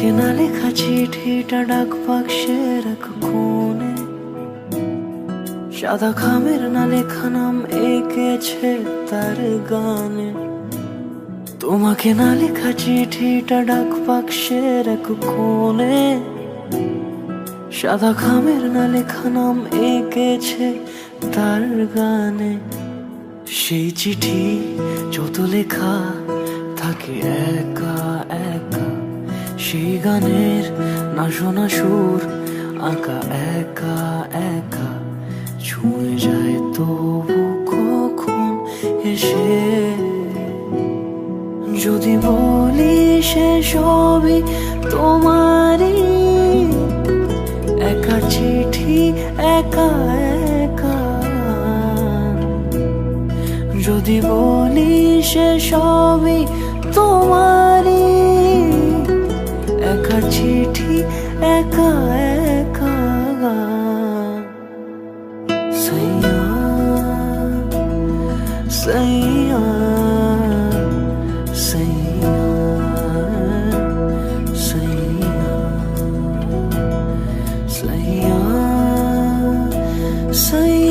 তোমাকে না লেখা চিঠিটা ডাক বাক্সের এক কোণে, সাদা খামের না লেখা নাম এঁকেছে তার গানে। তোমাকে না লেখা চিঠিটা ডাক বাক্সের এক কোণে, সাদা খামের না লেখা নাম এঁকেছে তার গানে। সেই চিঠি যত লেখা থাকে একা একা, সেই গানের না শোনা সুর আঁকা একা একা, ছুঁয়ে যায় তবু কখন এসে। যদি বলি সে সবই তোমারই, একা চিঠি একা একা। যদি বলি সে সবই তোমারই, একা চিঠি একা একা। সাইয়া সাইয়া সাইয়া সাইয়া সাইয়া।